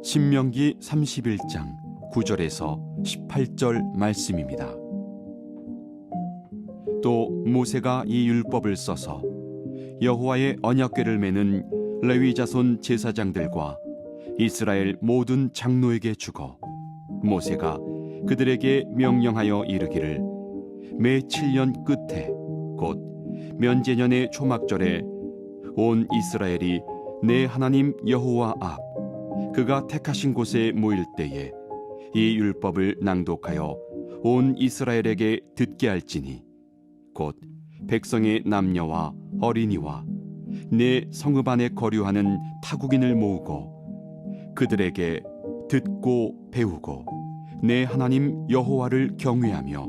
신명기 31장 9절에서 18절 말씀입니다. 또 모세가 이 율법을 써서 여호와의 언약궤를 매는 레위 자손 제사장들과 이스라엘 모든 장로에게 주고, 모세가 그들에게 명령하여 이르기를 매 7년 끝에 곧 면제년의 초막절에 온 이스라엘이 내 하나님 여호와 앞 그가 택하신 곳에 모일 때에 이 율법을 낭독하여 온 이스라엘에게 듣게 할지니, 곧 백성의 남녀와 어린이와 내 성읍 안에 거류하는 타국인을 모으고 그들에게 듣고 배우고 내 하나님 여호와를 경외하며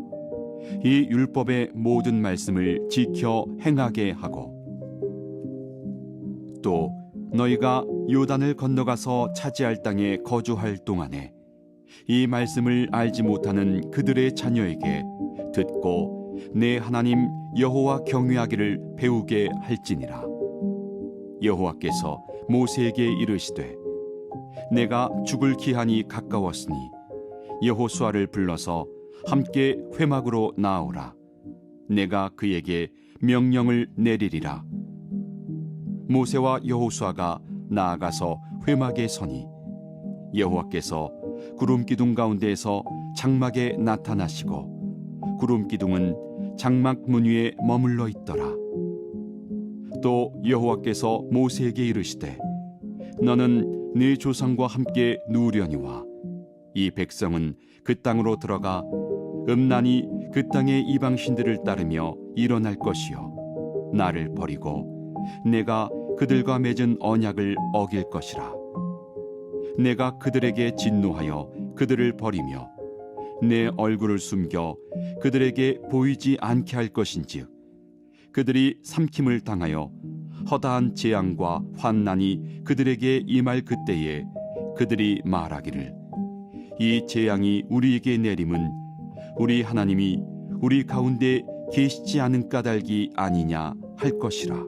이 율법의 모든 말씀을 지켜 행하게 하고, 또 너희가 요단을 건너가서 차지할 땅에 거주할 동안에 이 말씀을 알지 못하는 그들의 자녀에게 듣고 내 하나님 여호와 경외하기를 배우게 할지니라. 여호와께서 모세에게 이르시되 내가 죽을 기한이 가까웠으니 여호수아를 불러서 함께 회막으로 나아오라. 내가 그에게 명령을 내리리라. 모세와 여호수아가 나아가서 회막에 서니 여호와께서 구름 기둥 가운데에서 장막에 나타나시고 구름 기둥은 장막 문 위에 머물러 있더라. 또 여호와께서 모세에게 이르시되 너는 네 조상과 함께 누우려니와 이 백성은 그 땅으로 들어가 음란히 그 땅의 이방신들을 따르며 일어날 것이요 나를 버리고 내가 그들과 맺은 언약을 어길 것이라. 내가 그들에게 진노하여 그들을 버리며 내 얼굴을 숨겨 그들에게 보이지 않게 할 것인즉 그들이 삼킴을 당하여 허다한 재앙과 환난이 그들에게 임할 그때에 그들이 말하기를 이 재앙이 우리에게 내림은 우리 하나님이 우리 가운데 계시지 않은 까닭이 아니냐 할 것이라.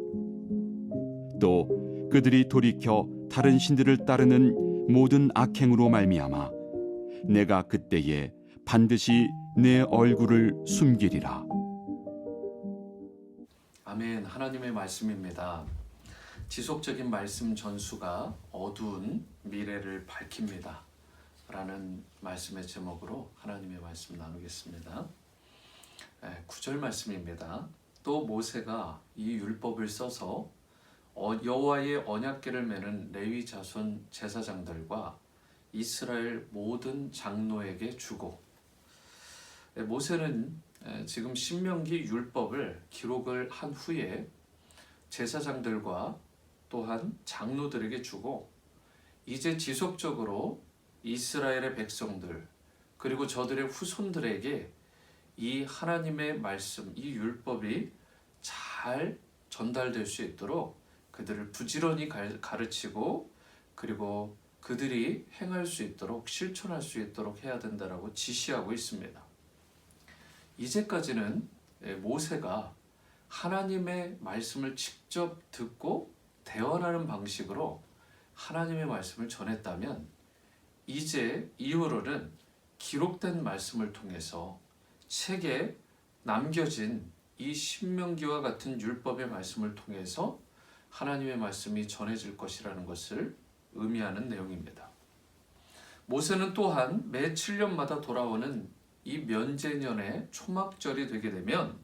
또 그들이 돌이켜 다른 신들을 따르는 모든 악행으로 말미암아 내가 그때에 반드시 내 얼굴을 숨기리라. 아멘. 하나님의 말씀입니다. 지속적인 말씀 전수가 어두운 미래를 밝힙니다 라는 말씀의 제목으로 하나님의 말씀 나누겠습니다. 9절 말씀입니다. 또 모세가 이 율법을 써서 여호와의 언약궤를 매는 레위 자손 제사장들과 이스라엘 모든 장로에게 주고, 모세는 지금 신명기 율법을 기록을 한 후에 제사장들과 또한 장로들에게 주고, 이제 지속적으로 이스라엘의 백성들 그리고 저들의 후손들에게 이 하나님의 말씀, 이 율법이 잘 전달될 수 있도록 그들을 부지런히 가르치고 그리고 그들이 행할 수 있도록 실천할 수 있도록 해야 된다라고 지시하고 있습니다. 이제까지는 모세가 하나님의 말씀을 직접 듣고 대화하는 방식으로 하나님의 말씀을 전했다면, 이제 이후로는 기록된 말씀을 통해서 책에 남겨진 이 신명기와 같은 율법의 말씀을 통해서 하나님의 말씀이 전해질 것이라는 것을 의미하는 내용입니다. 모세는 또한 매 7년마다 돌아오는 이 면제년의 초막절이 되게 되면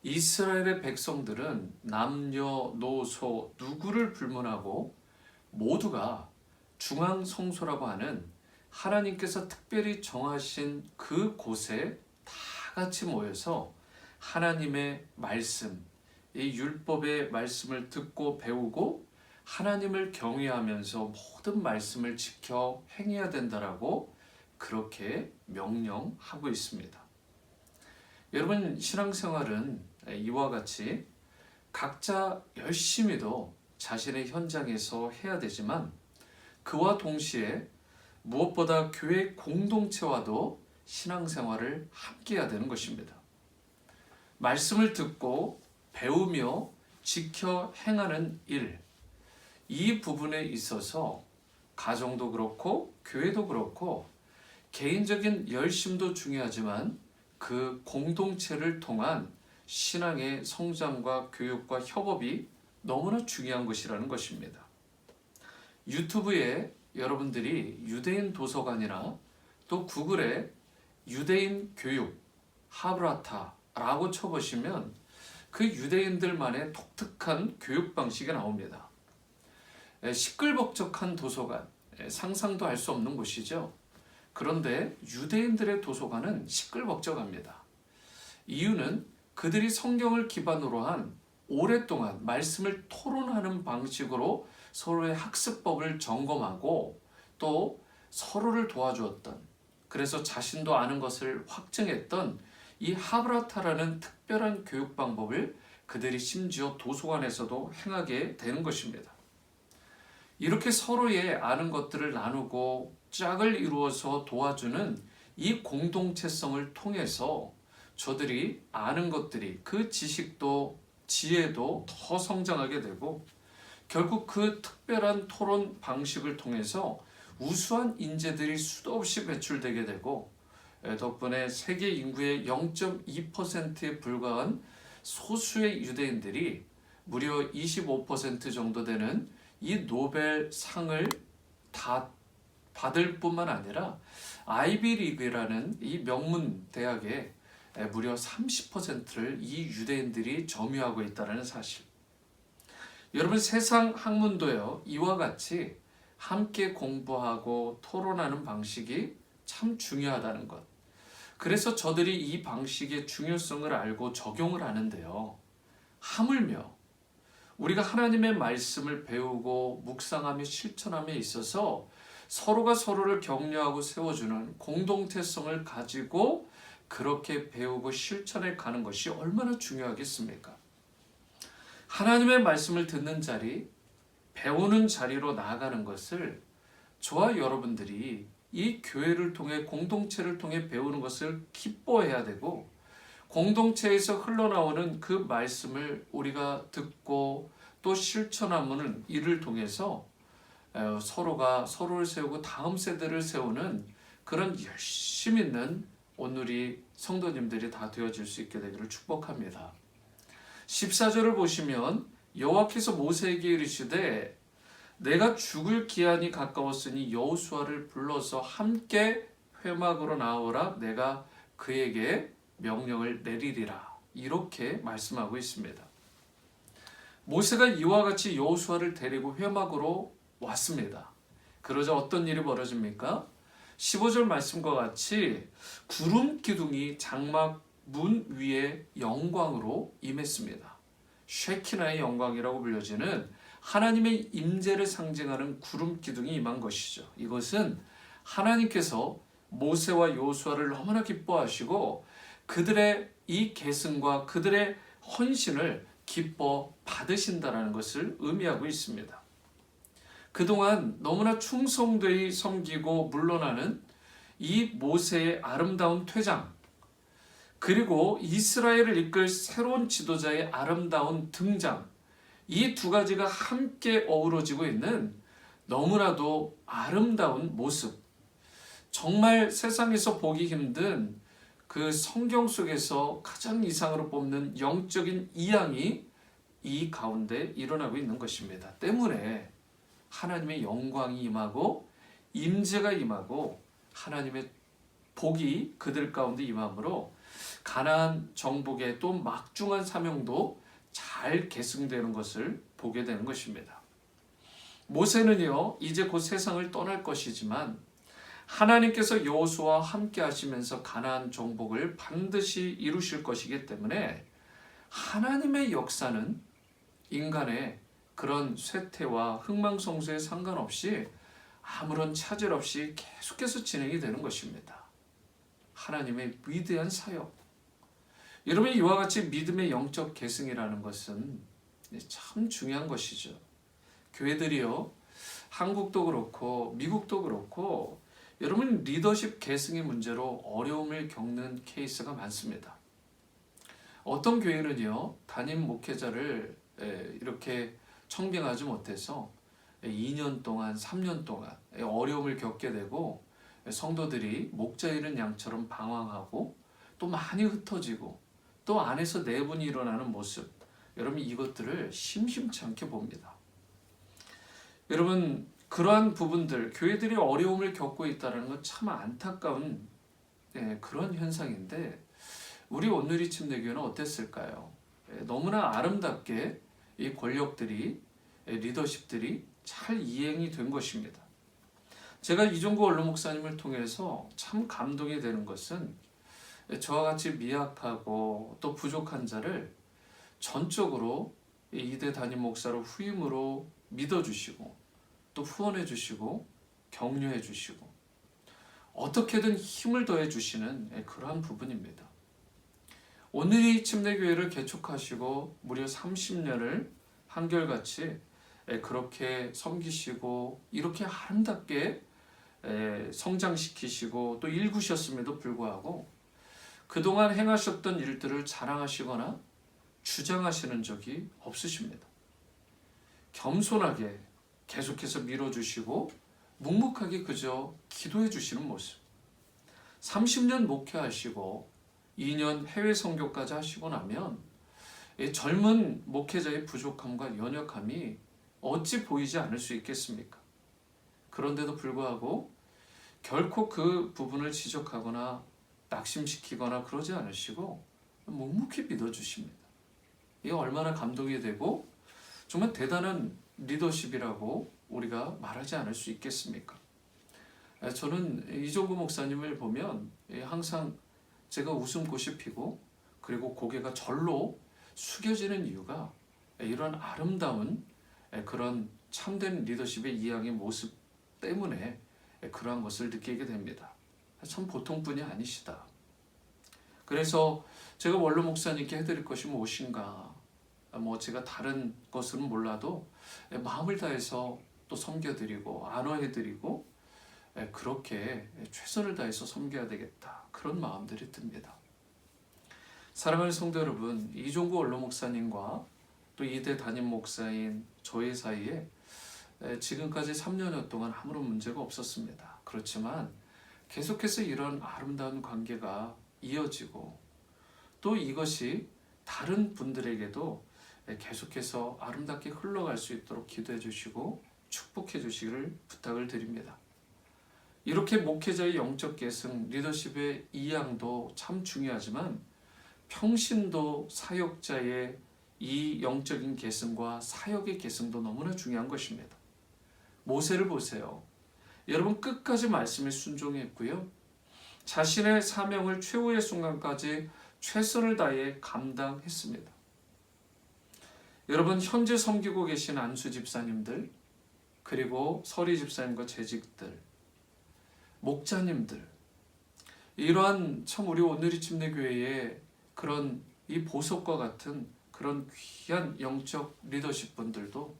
이스라엘의 백성들은 남녀, 노소 누구를 불문하고 모두가 중앙성소라고 하는 하나님께서 특별히 정하신 그 곳에 다 같이 모여서 하나님의 말씀, 이 율법의 말씀을 듣고 배우고 하나님을 경외하면서 모든 말씀을 지켜 행해야 된다라고 그렇게 명령하고 있습니다. 여러분, 신앙생활은 이와 같이 각자 열심히도 자신의 현장에서 해야 되지만 그와 동시에 무엇보다 교회 공동체와도 신앙생활을 함께 해야 되는 것입니다. 말씀을 듣고 배우며 지켜 행하는 일, 이 부분에 있어서 가정도 그렇고 교회도 그렇고 개인적인 열심도 중요하지만 그 공동체를 통한 신앙의 성장과 교육과 협업이 너무나 중요한 것이라는 것입니다. 유튜브에 여러분들이 유대인 도서관이나 또 구글에 유대인 교육 하브라타라고 쳐보시면 그 유대인들만의 독특한 교육 방식이 나옵니다. 시끌벅적한 도서관, 상상도 할 수 없는 곳이죠. 그런데 유대인들의 도서관은 시끌벅적합니다. 이유는 그들이 성경을 기반으로 한 오랫동안 말씀을 토론하는 방식으로 서로의 학습법을 점검하고 또 서로를 도와주었던, 그래서 자신도 아는 것을 확증했던 이 하브라타라는 특별한 교육 방법을 그들이 심지어 도서관에서도 행하게 되는 것입니다. 이렇게 서로의 아는 것들을 나누고 짝을 이루어서 도와주는 이 공동체성을 통해서 저들이 아는 것들이 그 지식도 지혜도 더 성장하게 되고 결국 그 특별한 토론 방식을 통해서 우수한 인재들이 수도 없이 배출되게 되고 덕분에 세계 인구의 0.2%에 불과한 소수의 유대인들이 무려 25% 정도 되는 이 노벨상을 다 받을 뿐만 아니라 아이비리그라는 이 명문 대학에 무려 30%를 이 유대인들이 점유하고 있다는 사실. 여러분, 세상 학문도요, 이와 같이 함께 공부하고 토론하는 방식이 참 중요하다는 것. 그래서 저들이 이 방식의 중요성을 알고 적용을 하는데요. 하물며 우리가 하나님의 말씀을 배우고 묵상하며 실천함에 있어서 서로가 서로를 격려하고 세워주는 공동체성을 가지고 그렇게 배우고 실천해 가는 것이 얼마나 중요하겠습니까? 하나님의 말씀을 듣는 자리, 배우는 자리로 나아가는 것을 저와 여러분들이 이 교회를 통해 공동체를 통해 배우는 것을 기뻐해야 되고 공동체에서 흘러나오는 그 말씀을 우리가 듣고 또 실천하는 이를 통해서 서로가 서로를 세우고 다음 세대를 세우는 그런 열심 있는 오늘이 성도님들이 다 되어질 수 있게 되기를 축복합니다. 14절을 보시면 여호와께서 모세에게 이르시되 내가 죽을 기한이 가까웠으니 여호수아를 불러서 함께 회막으로 나오라 내가 그에게 명령을 내리리라 이렇게 말씀하고 있습니다. 모세가 이와 같이 여호수아를 데리고 회막으로 왔습니다. 그러자 어떤 일이 벌어집니까? 15절 말씀과 같이 구름 기둥이 장막 문 위에 영광으로 임했습니다. 쉐키나의 영광이라고 불려지는 하나님의 임재를 상징하는 구름 기둥이 임한 것이죠. 이것은 하나님께서 모세와 여호수아를 너무나 기뻐하시고 그들의 이 계승과 그들의 헌신을 기뻐 받으신다는 것을 의미하고 있습니다. 그동안 너무나 충성되이 섬기고 물러나는 이 모세의 아름다운 퇴장, 그리고 이스라엘을 이끌 새로운 지도자의 아름다운 등장, 이 두 가지가 함께 어우러지고 있는 너무나도 아름다운 모습, 정말 세상에서 보기 힘든 그 성경 속에서 가장 이상으로 뽑는 영적인 이양이 이 가운데 일어나고 있는 것입니다. 때문에 하나님의 영광이 임하고 임재가 임하고 하나님의 복이 그들 가운데 임함으로 가나안 정복의 또 막중한 사명도 잘 계승되는 것을 보게 되는 것입니다. 모세는요 이제 곧 세상을 떠날 것이지만 하나님께서 여호수아와 함께 하시면서 가나안 정복을 반드시 이루실 것이기 때문에 하나님의 역사는 인간의 그런 쇠퇴와 흥망성쇠에 상관없이 아무런 차질 없이 계속해서 진행이 되는 것입니다. 하나님의 위대한 사역. 여러분, 이와 같이 믿음의 영적 계승이라는 것은 참 중요한 것이죠. 교회들이요, 한국도 그렇고 미국도 그렇고 여러분 리더십 계승의 문제로 어려움을 겪는 케이스가 많습니다. 어떤 교회는요, 담임 목회자를 이렇게 청빙하지 못해서 2년 동안, 3년 동안 어려움을 겪게 되고 성도들이 목자 잃은 양처럼 방황하고 또 많이 흩어지고 또 안에서 내분이 일어나는 모습, 여러분 이것들을 심심치 않게 봅니다. 여러분 그러한 부분들, 교회들이 어려움을 겪고 있다는 건 참 안타까운 그런 현상인데 우리 온누리 침례교회는 어땠을까요? 너무나 아름답게 이 권력들이, 리더십들이 잘 이행이 된 것입니다. 제가 이종구 원로 목사님을 통해서 참 감동이 되는 것은 저와 같이 미약하고 또 부족한 자를 전적으로 이대 담임 목사로 후임으로 믿어주시고 또 후원해 주시고 격려해 주시고 어떻게든 힘을 더해 주시는 그러한 부분입니다. 오늘이 침례교회를 개척하시고 무려 30년을 한결같이 그렇게 섬기시고 이렇게 아름답게 성장시키시고 또 일구셨음에도 불구하고 그동안 행하셨던 일들을 자랑하시거나 주장하시는 적이 없으십니다. 겸손하게 계속해서 밀어주시고 묵묵하게 그저 기도해 주시는 모습. 30년 목회하시고 2년 해외 선교까지 하시고 나면 젊은 목회자의 부족함과 연약함이 어찌 보이지 않을 수 있겠습니까? 그런데도 불구하고 결코 그 부분을 지적하거나 낙심시키거나 그러지 않으시고 묵묵히 믿어주십니다. 이게 얼마나 감동이 되고 정말 대단한 리더십이라고 우리가 말하지 않을 수 있겠습니까? 저는 이종구 목사님을 보면 항상 제가 웃음꽃이 피고 그리고 고개가 절로 숙여지는 이유가 이런 아름다운 그런 참된 리더십의 이양의 모습 때문에 그러한 것을 느끼게 됩니다. 참 보통 분이 아니시다. 그래서 제가 원로 목사님께 해드릴 것이 무엇인가? 제가 다른 것은 몰라도 마음을 다해서 또 섬겨드리고 안어해드리고 그렇게 최선을 다해서 섬겨야 되겠다. 그런 마음들이 듭니다. 사랑하는 성도 여러분, 이종구 원로 목사님과 또 이대 담임 목사인 저희 사이에 지금까지 3년여 동안 아무런 문제가 없었습니다. 그렇지만 계속해서 이런 아름다운 관계가 이어지고 또 이것이 다른 분들에게도 계속해서 아름답게 흘러갈 수 있도록 기도해 주시고 축복해 주시기를 부탁을 드립니다. 이렇게 목회자의 영적 계승, 리더십의 이양도 참 중요하지만 평신도 사역자의 이 영적인 계승과 사역의 계승도 너무나 중요한 것입니다. 모세를 보세요. 여러분 끝까지 말씀에 순종했고요. 자신의 사명을 최후의 순간까지 최선을 다해 감당했습니다. 여러분 현재 섬기고 계신 안수 집사님들 그리고 서리 집사님과 재직들 목자님들 이러한 참 우리 오늘이 침례교회의 그런 이 보석과 같은 그런 귀한 영적 리더십 분들도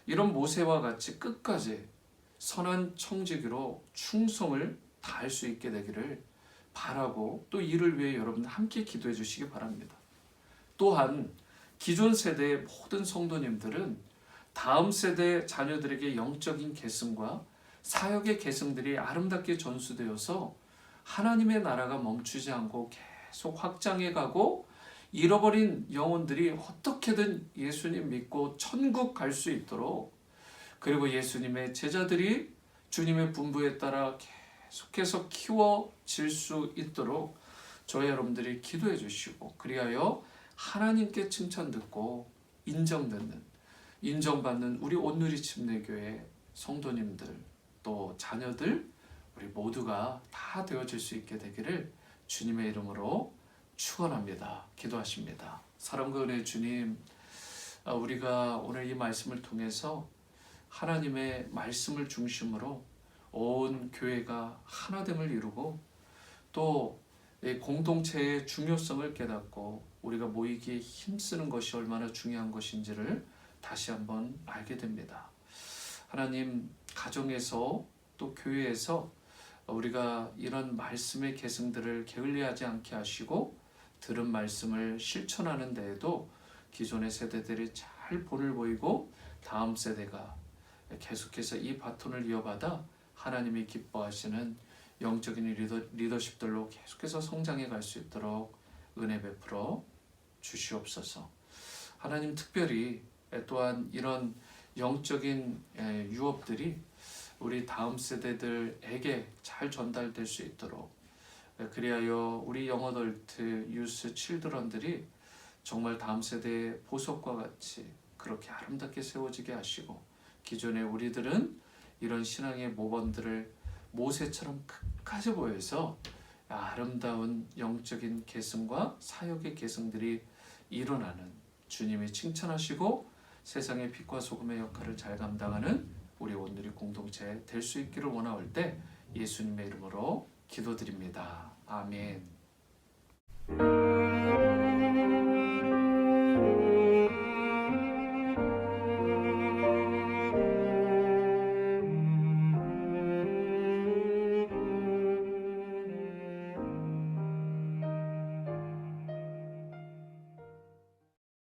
이런 모세와 같이 끝까지 선한 청지기로 충성을 다할 수 있게 되기를 바라고 또 이를 위해 여러분 함께 기도해 주시기 바랍니다. 또한 기존 세대의 모든 성도님들은 다음 세대 자녀들에게 영적인 계승과 사역의 계승들이 아름답게 전수되어서 하나님의 나라가 멈추지 않고 계속 확장해 가고 잃어버린 영혼들이 어떻게든 예수님 믿고 천국 갈 수 있도록 그리고 예수님의 제자들이 주님의 분부에 따라 계속해서 키워질 수 있도록 저희 여러분들이 기도해 주시고 그리하여 하나님께 칭찬 듣고 인정받는 우리 온누리 침례교회 성도님들 또 자녀들 우리 모두가 다 되어질 수 있게 되기를 주님의 이름으로 축원합니다. 기도하십니다. 사랑과 은혜의 주님, 우리가 오늘 이 말씀을 통해서 하나님의 말씀을 중심으로 온 교회가 하나됨을 이루고 또 공동체의 중요성을 깨닫고 우리가 모이기에 힘쓰는 것이 얼마나 중요한 것인지를 다시 한번 알게 됩니다. 하나님, 가정에서 또 교회에서 우리가 이런 말씀의 계승들을 게을리하지 않게 하시고 들은 말씀을 실천하는 데에도 기존의 세대들이 잘 본을 보이고 다음 세대가 계속해서 이 바톤을 이어받아 하나님이 기뻐하시는 영적인 리더십들로 계속해서 성장해 갈 수 있도록 은혜 베풀어 주시옵소서. 하나님, 특별히 또한 이런 영적인 유업들이 우리 다음 세대들에게 잘 전달될 수 있도록, 그리하여 우리 영어덜트, 유스, 칠드런들이 정말 다음 세대의 보석과 같이 그렇게 아름답게 세워지게 하시고, 기존의 우리들은 이런 신앙의 모범들을 모세처럼 끝까지 보여서 아름다운 영적인 계승과 사역의 계승들이 일어나는, 주님이 칭찬하시고 세상의 빛과 소금의 역할을 잘 감당하는 우리 온누리 공동체 될 수 있기를 원하올 때 예수님의 이름으로 기도드립니다. 아멘.